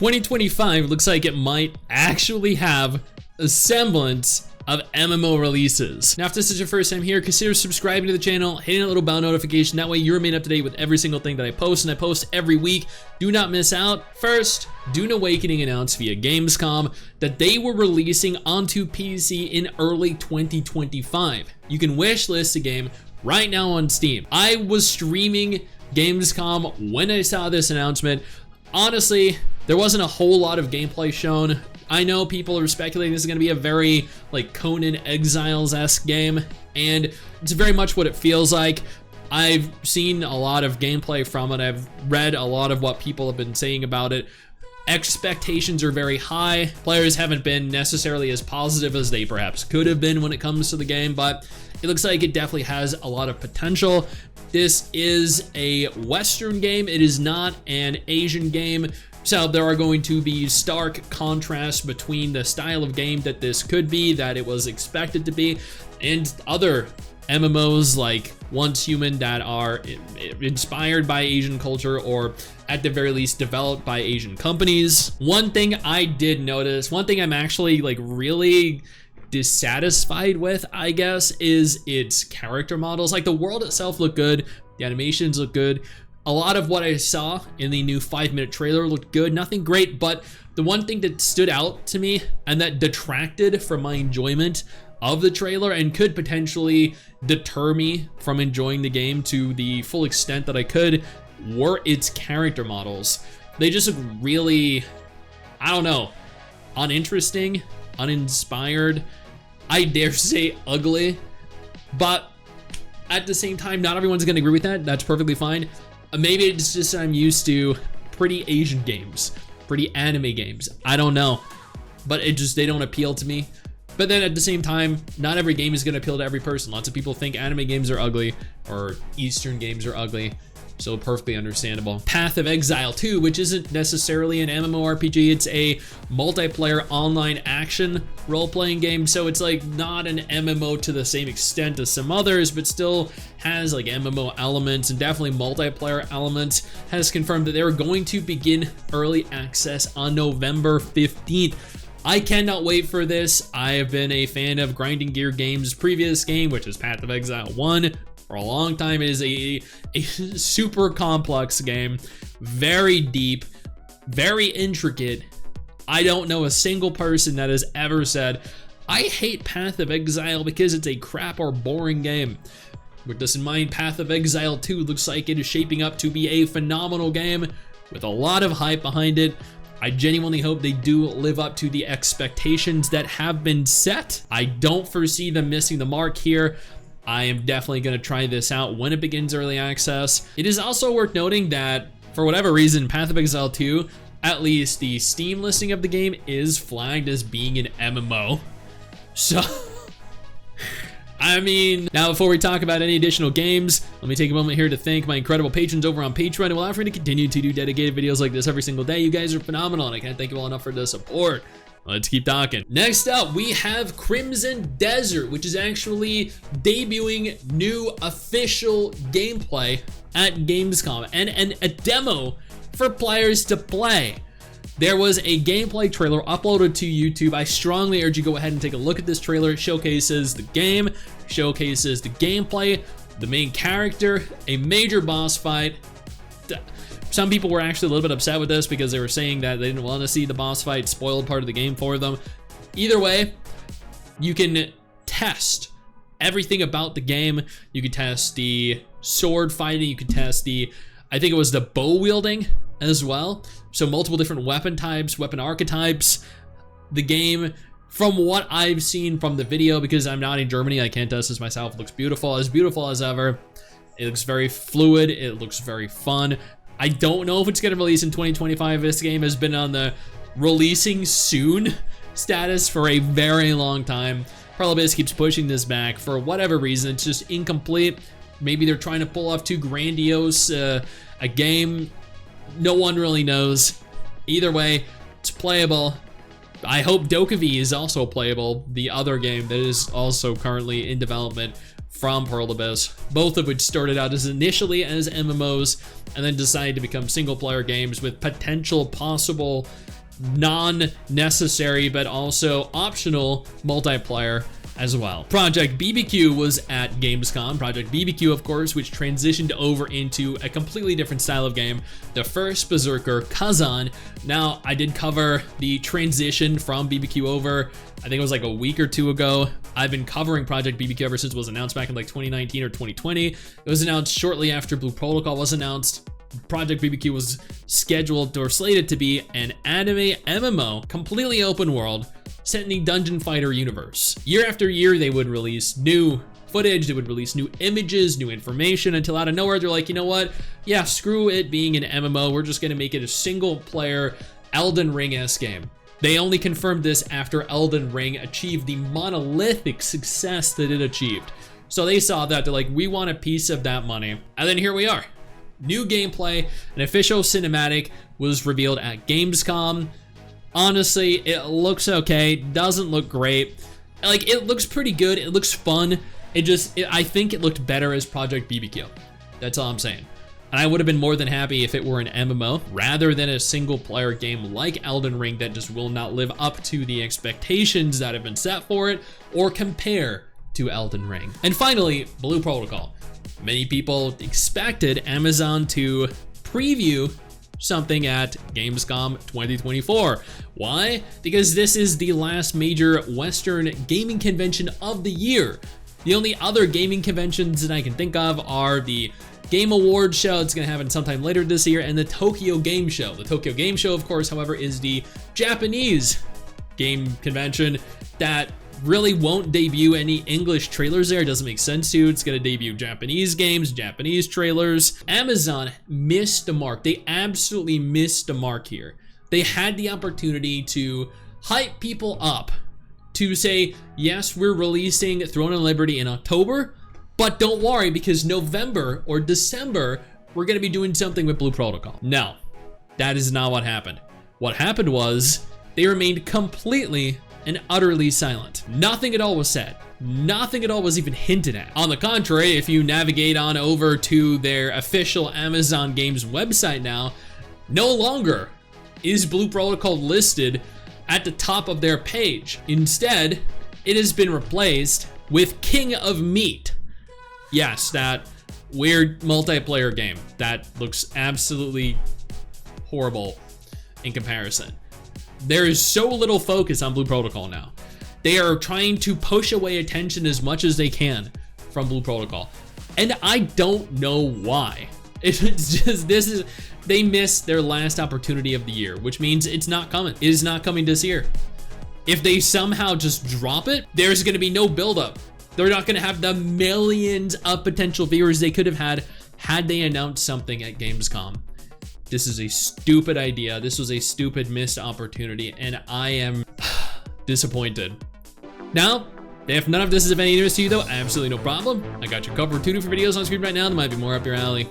2025 looks like it might actually have a semblance of MMO releases. Now, if this is your first time here, consider subscribing to the channel, hitting a little bell notification. That way you remain up to date with every single thing that I post, and I post every week. Do not miss out. First, Dune Awakening announced via Gamescom that they were releasing onto PC in early 2025. You can wishlist the game right now on Steam. I was streaming Gamescom when I saw this announcement. Honestly, there wasn't a whole lot of gameplay shown. I know people are speculating this is going to be a very like Conan Exiles-esque game, and it's very much what it feels like. I've seen a lot of gameplay from it. I've read a lot of what people have been saying about it. Expectations are very high. Players haven't been necessarily as positive as they perhaps could have been when it comes to the game, but it looks like it definitely has a lot of potential. This is a Western game. It is not an Asian game. So there are going to be stark contrasts between the style of game that this could be, that it was expected to be, and other MMOs like Once Human that are inspired by Asian culture, or at the very least developed by Asian companies. One thing I did notice, one thing I'm actually like really dissatisfied with, I guess, is its character models. Like, the world itself looked good, the animations look good. A lot of what I saw in the new 5-minute trailer looked good, nothing great, but the one thing that stood out to me and that detracted from my enjoyment of the trailer and could potentially deter me from enjoying the game to the full extent that I could were its character models. They just look really, I don't know, uninteresting, uninspired, I dare say ugly, but at the same time, not everyone's gonna agree with that. That's perfectly fine. Maybe it's just I'm used to pretty Asian games, pretty anime games. I don't know, but they don't appeal to me. But then at the same time, not every game is gonna appeal to every person. Lots of people think anime games are ugly or Eastern games are ugly. So perfectly understandable. Path of Exile 2, which isn't necessarily an MMORPG, it's a multiplayer online action role-playing game, so it's like not an MMO to the same extent as some others, but still has like MMO elements and definitely multiplayer elements. Has confirmed that they were going to begin early access on November 15th. I cannot wait for this. I have been a fan of Grinding Gear Games' previous game, which is Path of Exile 1. For a long time. It is a super complex game, very deep, very intricate. I don't know a single person that has ever said, I hate Path of Exile because it's a crap or boring game. With this in mind, Path of Exile 2 looks like it is shaping up to be a phenomenal game with a lot of hype behind it. I genuinely hope they do live up to the expectations that have been set. I don't foresee them missing the mark here. I am definitely going to try this out when it begins early access. It is also worth noting that, for whatever reason, Path of Exile 2, at least the Steam listing of the game, is flagged as being an MMO. So, I mean, now before we talk about any additional games, let me take a moment here to thank my incredible patrons over on Patreon who will allow me to continue to do dedicated videos like this every single day. You guys are phenomenal, and I can't thank you all enough for the support. Let's keep talking. Next up, we have Crimson Desert, which is actually debuting new official gameplay at Gamescom and a demo for players to play. There was a gameplay trailer uploaded to YouTube. I strongly urge you go ahead and take a look at this trailer. It showcases the game, showcases the gameplay, the main character, a major boss fight. Some people were actually a little bit upset with this because they were saying that they didn't want to see the boss fight spoiled part of the game for them. Either way, you can test everything about the game. You can test the sword fighting, you can test the, I think it was the bow wielding as well. So multiple different weapon types, weapon archetypes. The game, from what I've seen from the video, because I'm not in Germany, I can't test this myself, looks beautiful as ever. It looks very fluid, it looks very fun. I don't know if it's gonna release in 2025. This game has been on the releasing soon status for a very long time. Playable keeps pushing this back for whatever reason. It's just incomplete. Maybe they're trying to pull off too grandiose a game. No one really knows. Either way, it's playable. I hope Dokkaevi is also playable, the other game that is also currently in development from Pearl Abyss, both of which started out as initially as MMOs and then decided to become single player games with potential possible non-necessary but also optional multiplayer as well. Project BBQ was at Gamescom. Project BBQ, of course, which transitioned over into a completely different style of game, the first Berserker, Khazan. Now, I did cover the transition from BBQ over, I think it was like a week or two ago. I've been covering Project BBQ ever since it was announced back in like 2019 or 2020. It was announced shortly after Blue Protocol was announced. Project BBQ was scheduled or slated to be an anime MMO, completely open world, set in the Dungeon Fighter universe. Year after year, they would release new footage, they would release new images, new information, until out of nowhere, they're like, you know what? Yeah, screw it being an MMO, we're just gonna make it a single player Elden Ring-esque game. They only confirmed this after Elden Ring achieved the monolithic success that it achieved. So they saw that, they're like, we want a piece of that money. And then here we are. New gameplay, an official cinematic was revealed at Gamescom. Honestly, it looks okay, doesn't look great. Like, it looks pretty good, it looks fun. I think it looked better as Project BBQ. That's all I'm saying. And I would have been more than happy if it were an MMO rather than a single player game like Elden Ring that just will not live up to the expectations that have been set for it or compare to Elden Ring. And finally, Blue Protocol. Many people expected Amazon to preview something at Gamescom 2024. Why? Because this is the last major Western gaming convention of the year. The only other gaming conventions that I can think of are the Game Awards show that's gonna happen sometime later this year and the Tokyo Game Show. The Tokyo Game Show, of course, however, is the Japanese game convention that really won't debut any English trailers there. It doesn't make sense to. It's gonna debut Japanese games, Japanese trailers. Amazon missed the mark. They absolutely missed the mark here. They had the opportunity to hype people up, to say, yes, we're releasing Throne and Liberty in October, but don't worry, because November or December, we're gonna be doing something with Blue Protocol. No, that is not what happened. What happened was they remained completely and utterly silent. Nothing at all was said. Nothing at all was even hinted at. On the contrary, if you navigate on over to their official Amazon Games website now, no longer is Blue Protocol listed at the top of their page. Instead, it has been replaced with King of Meat. Yes, that weird multiplayer game that looks absolutely horrible in comparison. There is so little focus on Blue Protocol now. They are trying to push away attention as much as they can from Blue Protocol. And I don't know why. It's just, they missed their last opportunity of the year, which means it's not coming. It is not coming this year. If they somehow just drop it, there's gonna be no buildup. They're not gonna have the millions of potential viewers they could have had they announced something at Gamescom. This is a stupid idea. This was a stupid missed opportunity, and I am disappointed. Now, if none of this is of any interest to you though, absolutely no problem. I got you covered with 2 different videos on screen right now. There might be more up your alley.